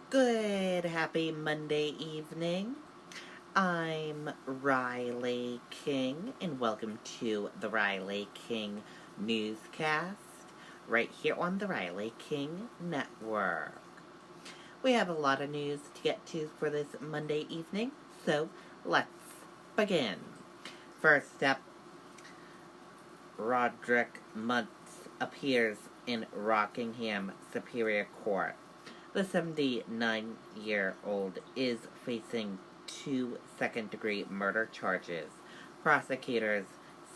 Good, happy Monday evening. I'm Riley King, and welcome to the Riley King Newscast, right here on the Riley King Network. We have a lot of news to get to for this Monday evening, so let's begin. First up, Roderick Muntz appears in Rockingham Superior Court. The 79-year-old is facing 2 second-degree murder charges. Prosecutors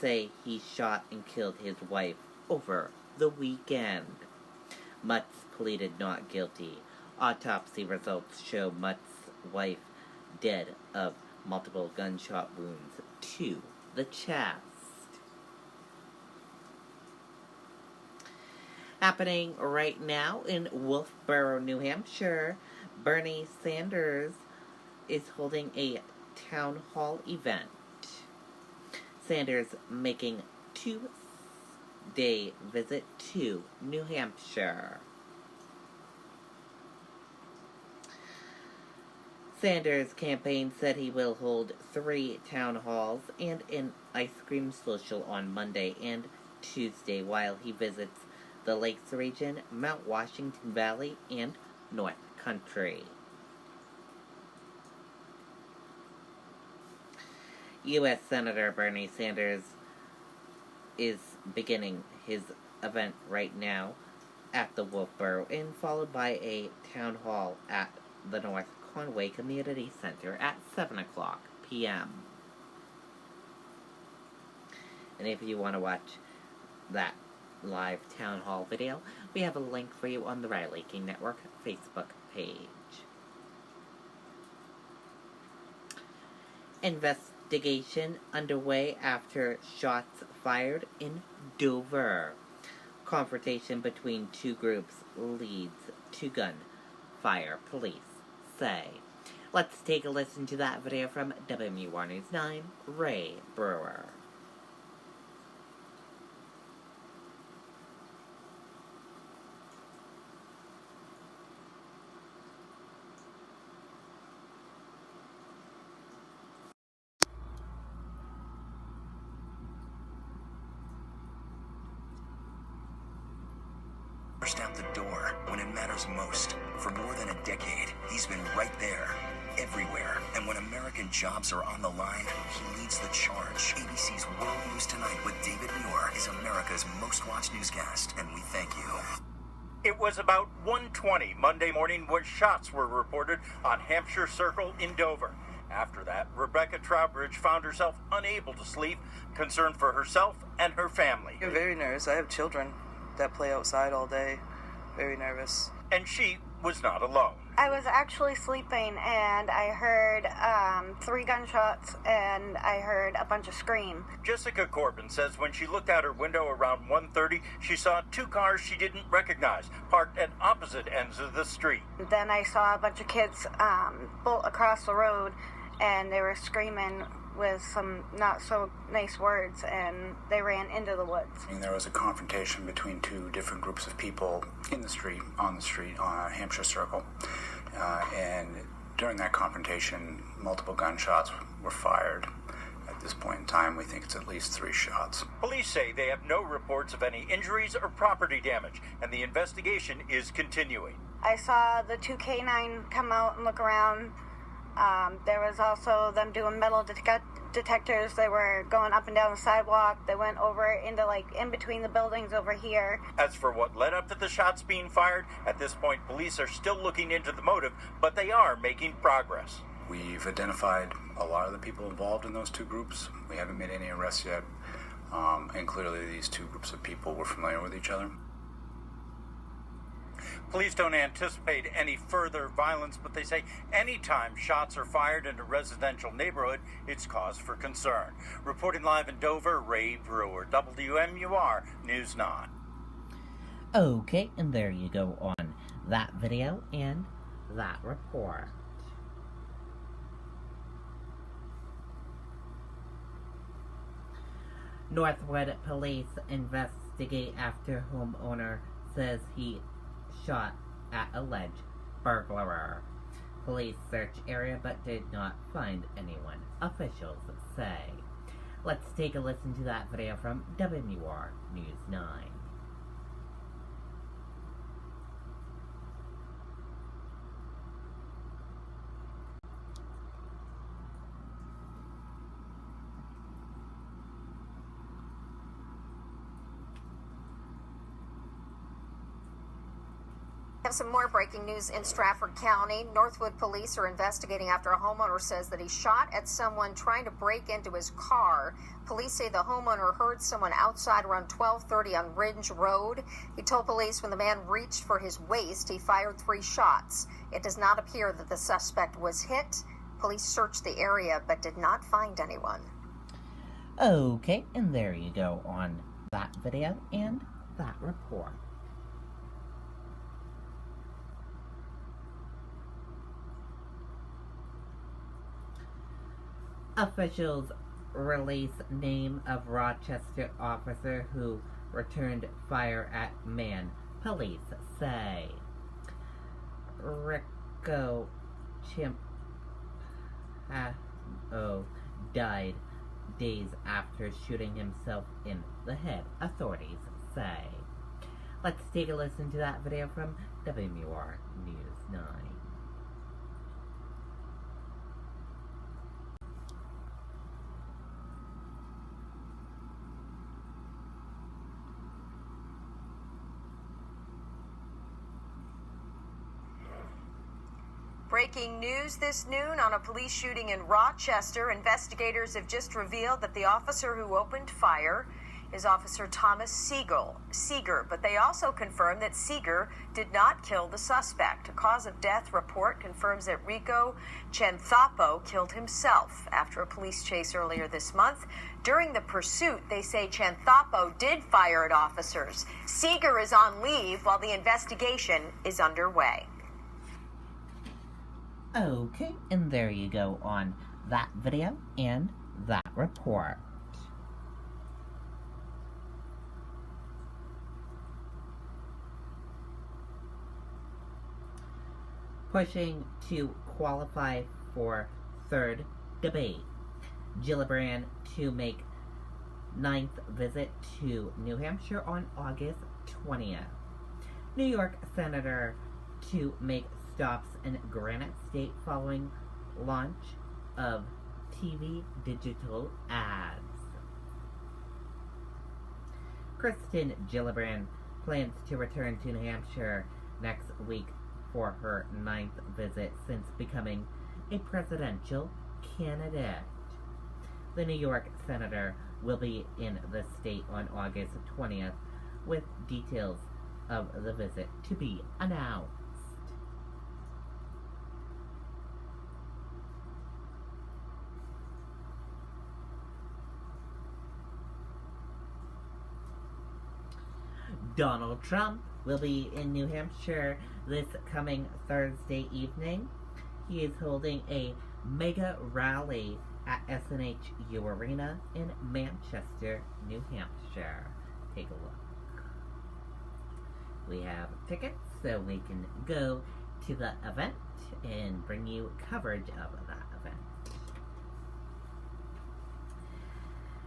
say he shot and killed his wife over the weekend. Muntz pleaded not guilty. Autopsy results show Muntz's wife dead of multiple gunshot wounds to the chest. Happening right now in Wolfboro, New Hampshire, Bernie Sanders is holding a town hall event. Sanders making 2-day visit to New Hampshire. Sanders' campaign said he will hold 3 town halls and an ice cream social on Monday and Tuesday while he visits the Lakes region, Mount Washington Valley, and North Country. U.S. Senator Bernie Sanders is beginning his event right now at the Wolfboro Inn, followed by a town hall at the North Conway Community Center at 7 o'clock p.m. And if you want to watch that live town hall video, we have a link for you on the Riley King Network Facebook page. Investigation underway after shots fired in Dover. Confrontation between 2 groups leads to gunfire, police say. Let's take a listen to that video from WMUR News 9, Ray Brewer. Out the door when it matters most. For more than a decade, he's been right there, everywhere. And when American jobs are on the line, he leads the charge. ABC's World News Tonight with David Muir is America's most watched newscast, and we thank you. It was about 1:20 Monday morning when shots were reported on Hampshire Circle in Dover. After that, Rebecca Trowbridge found herself unable to sleep, concerned for herself and her family. I'm very nervous. I have children that play outside all day. Very nervous. And she was not alone. I was actually sleeping and I heard 3 gunshots and I heard a bunch of scream. Jessica Corbin says when she looked out her window around 1:30, she saw 2 cars she didn't recognize parked at opposite ends of the street. Then I saw a bunch of kids bolt across the road and they were screaming with some not so nice words, and they ran into the woods. And there was a confrontation between 2 different groups of people in the street, on Hampshire Circle. And during that confrontation, multiple gunshots were fired. At this point in time, we think it's at least 3 shots. Police say they have no reports of any injuries or property damage, and the investigation is continuing. I saw the 2 K9 come out and look around. There was also them doing metal detectors. They were going up and down the sidewalk. They went over into, in between the buildings over here. As for what led up to the shots being fired, at this point, police are still looking into the motive, but they are making progress. We've identified a lot of the people involved in those 2 groups. We haven't made any arrests yet. And clearly these 2 groups of people were familiar with each other. Police don't anticipate any further violence, but they say anytime shots are fired in a residential neighborhood, it's cause for concern. Reporting live in Dover, Ray Brewer, WMUR News 9. Okay, and there you go on that video and that report. Northwood police investigate after homeowner says he shot at alleged burglar. Police search area but did not find anyone, officials say. Let's take a listen to that video from WMUR News 9. Have some more breaking news in Stratford County. Northwood police are investigating after a homeowner says that he shot at someone trying to break into his car. Police say the homeowner heard someone outside around 12:30 on Ridge Road. He told police when the man reached for his waist, he fired 3 shots. It does not appear that the suspect was hit. Police searched the area but did not find anyone. Okay, and there you go on that video and that report. Officials release name of Rochester officer who returned fire at man. Police say Rico Chimpano died days after shooting himself in the head, authorities say. Let's take a listen to that video from WMUR News 9. Breaking news this noon on a police shooting in Rochester. Investigators have just revealed that the officer who opened fire is Officer Thomas Seeger, but they also confirmed that Seeger did not kill the suspect. A cause of death report confirms that Rico Chanthapo killed himself after a police chase earlier this month. During the pursuit, they say Chanthapo did fire at officers. Seeger is on leave while the investigation is underway. Okay, and there you go on that video and that report. Pushing to qualify for third debate. Gillibrand to make 9th visit to New Hampshire on August 20th. New York Senator to make stops in Granite State following launch of TV digital ads. Kristen Gillibrand plans to return to New Hampshire next week for her 9th visit since becoming a presidential candidate. The New York senator will be in the state on August 20th, with details of the visit to be announced. Donald Trump will be in New Hampshire this coming Thursday evening. He is holding a mega rally at SNHU Arena in Manchester, New Hampshire. Take a look. We have tickets so we can go to the event and bring you coverage of that event.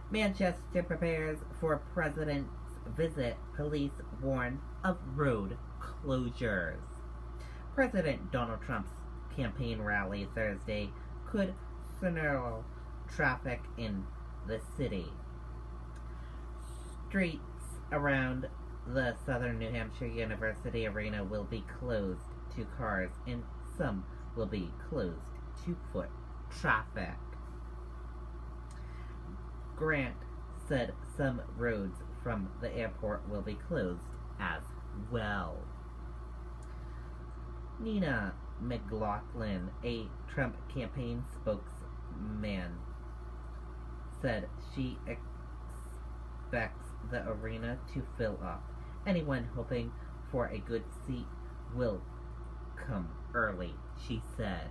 Manchester prepares for president's visit. Police warn of road closures. President Donald Trump's campaign rally Thursday could snarl traffic in the city. Streets around the Southern New Hampshire University Arena will be closed to cars and some will be closed to foot traffic. Grant said some roads from the airport will be closed as well. Nina McLaughlin, a Trump campaign spokesman, said she expects the arena to fill up. Anyone hoping for a good seat will come early, she said.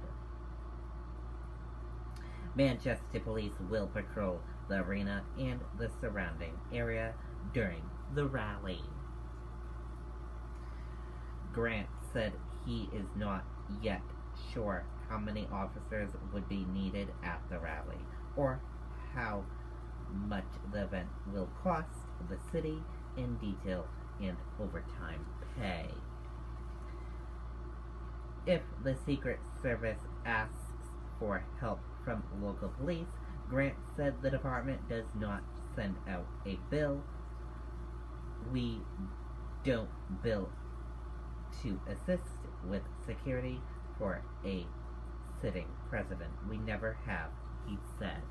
Manchester police will patrol the arena and the surrounding area during the rally. Grant said he is not yet sure how many officers would be needed at the rally, or how much the event will cost the city in detail and overtime pay. If the Secret Service asks for help from local police, Grant said the department does not send out a bill. We don't bill to assist with security for a sitting president. We never have, he said.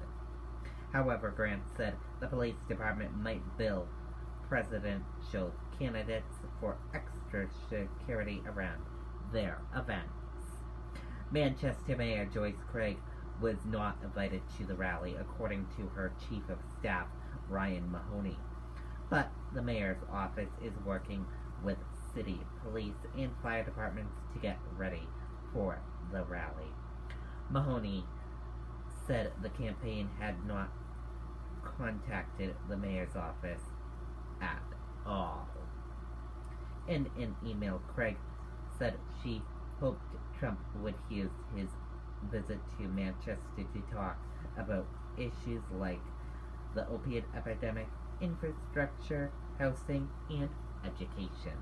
However, Grant said the police department might bill presidential candidates for extra security around their events. Manchester Mayor Joyce Craig was not invited to the rally, according to her chief of staff, Ryan Mahoney. But the mayor's office is working with city police and fire departments to get ready for the rally. Mahoney said the campaign had not contacted the mayor's office at all. In an email, Craig said she hoped Trump would use his visit to Manchester to talk about issues like the opiate epidemic, infrastructure, housing, and education.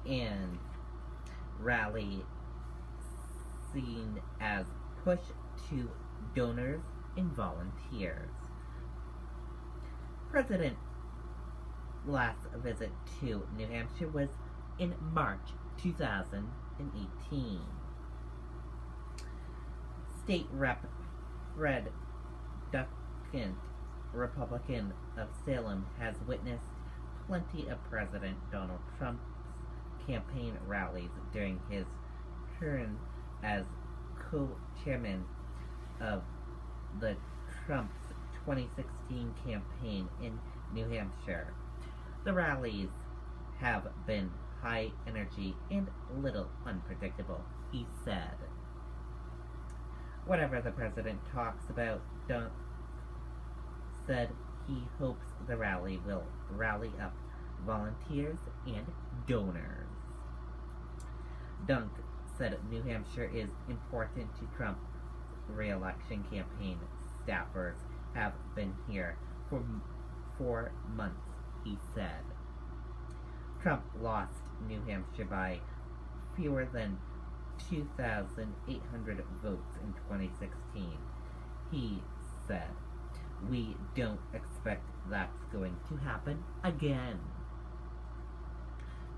And rally seen as push to donors and volunteers. President last visit to New Hampshire was in March 2018. State Rep. Fred Duckett, Republican of Salem, has witnessed plenty of President Donald Trump's campaign rallies during his term as co-chairman of the Trump's 2016 campaign in New Hampshire. The rallies have been high energy and little unpredictable, he said. Whatever the president talks about, Dunk said he hopes the rally will rally up volunteers and donors. Dunk said New Hampshire is important to Trump's re-election campaign. Staffers have been here for 4 months, he said. Trump lost New Hampshire by fewer than 2,800 votes in 2016. He said, "We don't expect that's going to happen again."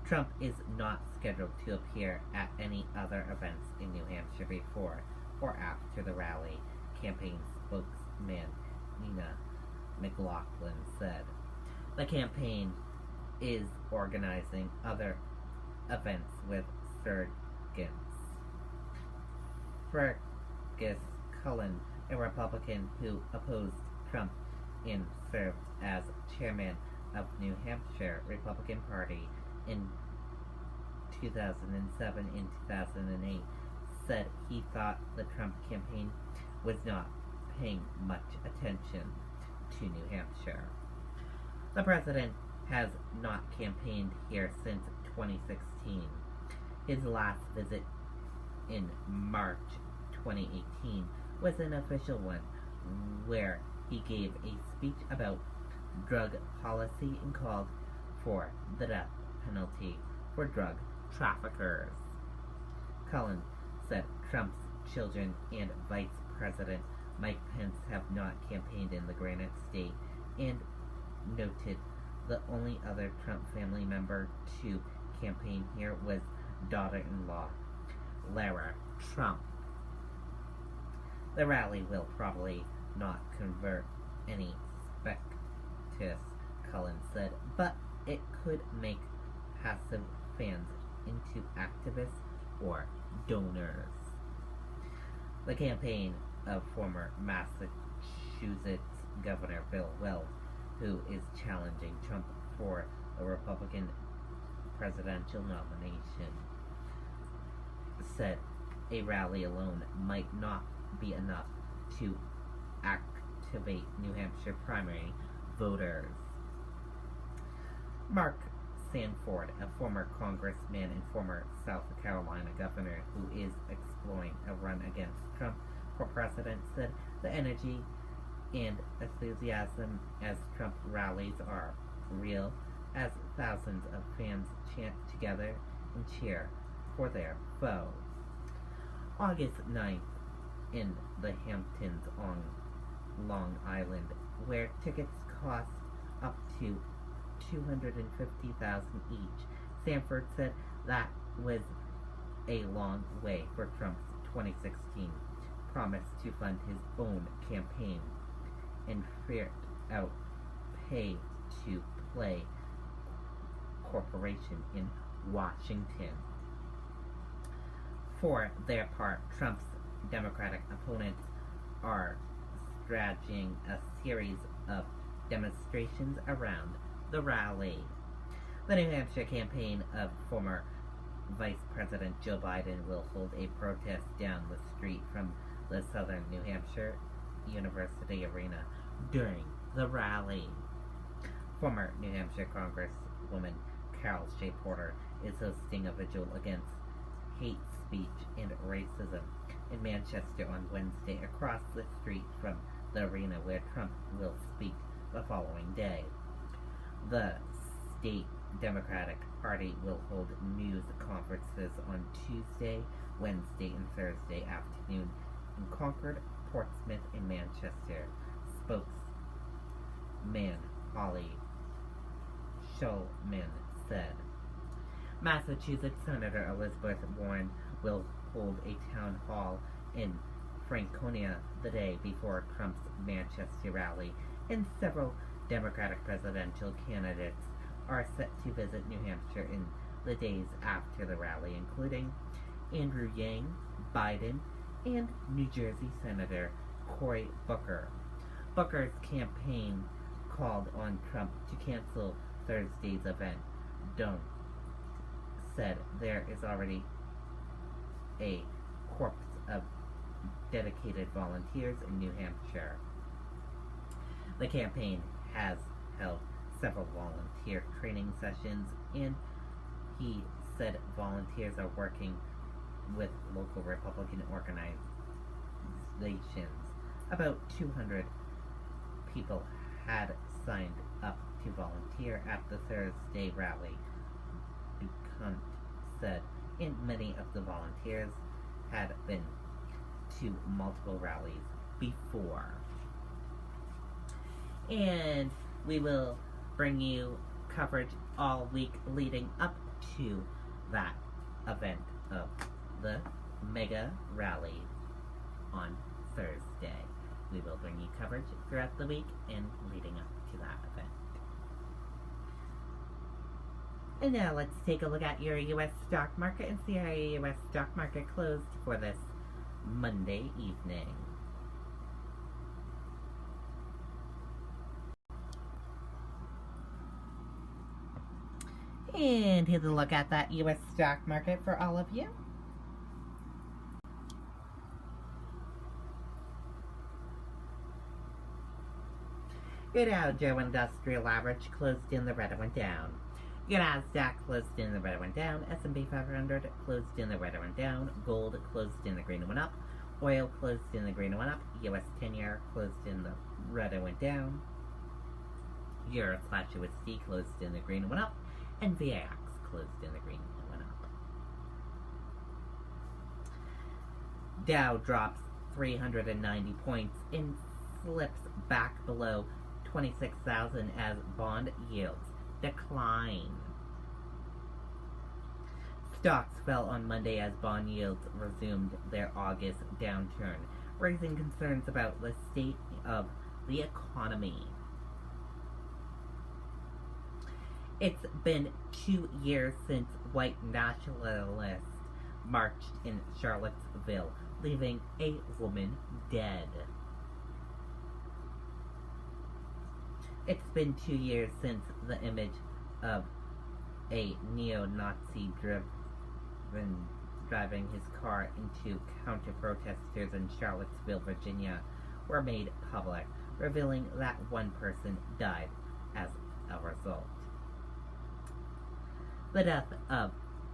Trump is not scheduled to appear at any other events in New Hampshire before or after the rally, campaign spokesman Nina McLaughlin said. The campaign is organizing other events with surrogates. Fergus Cullen, a Republican who opposed Trump and served as chairman of New Hampshire Republican Party in 2007 and 2008, said he thought the Trump campaign was not paying much attention to New Hampshire. The president has not campaigned here since 2016. His last visit in March 2018 was an official one where he gave a speech about drug policy and called for the death penalty for drug traffickers. Cullen said Trump's children and Vice President Mike Pence have not campaigned in the Granite State and noted the only other Trump family member to campaign here was daughter-in-law Lara Trump. The rally will probably not convert any spectators, Cullen said, but it could make passive fans into activists or donors. The campaign of former Massachusetts Governor Bill Weld, who is challenging Trump for a Republican presidential nomination, said a rally alone might not be enough to activate New Hampshire primary voters. Mark Sanford, a former congressman and former South Carolina governor who is exploring a run against Trump for president, said the energy and enthusiasm as Trump rallies are real, as thousands of fans chant together and cheer for their foe. August 9th, in the Hamptons on Long Island, where tickets cost up to $250,000 each. Sanford said that was a long way for Trump's 2016 promise to fund his own campaign and feared out pay-to-play corporation in Washington. For their part, Trump's Democratic opponents are staging a series of demonstrations around the rally. The New Hampshire campaign of former Vice President Joe Biden will hold a protest down the street from the Southern New Hampshire University Arena during the rally. Former New Hampshire Congresswoman Carol J. Porter is hosting a vigil against hate speech and racism in Manchester on Wednesday, across the street from the arena where Trump will speak the following day. The state Democratic Party will hold news conferences on Tuesday, Wednesday, and Thursday afternoon in Concord, Portsmouth, and Manchester. Spokesman Holly Shulman said. Massachusetts Senator Elizabeth Warren will hold a town hall in Franconia the day before Trump's Manchester rally, and several Democratic presidential candidates are set to visit New Hampshire in the days after the rally, including Andrew Yang, Biden, and New Jersey Senator Cory Booker. Booker's campaign called on Trump to cancel Thursday's event. Don't said there is already a corps of dedicated volunteers in New Hampshire. The campaign has held several volunteer training sessions, and he said volunteers are working with local Republican organizations. About 200 people had signed up to volunteer at the Thursday rally, Hunt said, and many of the volunteers had been to multiple rallies before. And we will bring you coverage all week leading up to that event of the mega rally on Thursday. We will bring you coverage throughout the week and leading up to that event. And now let's take a look at your U.S. stock market and see how your U.S. stock market closed for this Monday evening. And here's a look at that U.S. stock market for all of you. Your Dow Jones Industrial Average closed in the red and went down. Your Nasdaq closed in the red and went down. S&P 500 closed in the red and went down. Gold closed in the green and went up. Oil closed in the green and went up. U.S. 10-year closed in the red and went down. Euro/USD closed in the green and went up. And VAX closed in the green and went up. Dow drops 390 points and slips back below 26,000 as bond yields decline. Stocks fell on Monday as bond yields resumed their August downturn, raising concerns about the state of the economy. It's been 2 years since white nationalists marched in Charlottesville, leaving a woman dead. It's been 2 years since the image of a neo-Nazi driving his car into counter-protesters in Charlottesville, Virginia, were made public, revealing that one person died as a result. The death of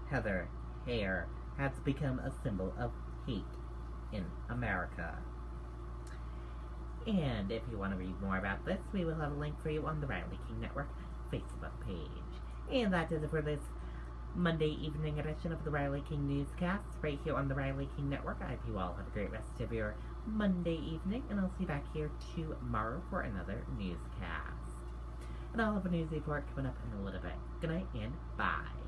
Heather Heyer has become a symbol of hate in America. And if you want to read more about this, we will have a link for you on the Riley King Network Facebook page. And that is it for this Monday evening edition of the Riley King Newscast, right here on the Riley King Network. I hope you all have a great rest of your Monday evening, and I'll see you back here tomorrow for another newscast. And I'll have a news report coming up in a little bit. Good night and bye.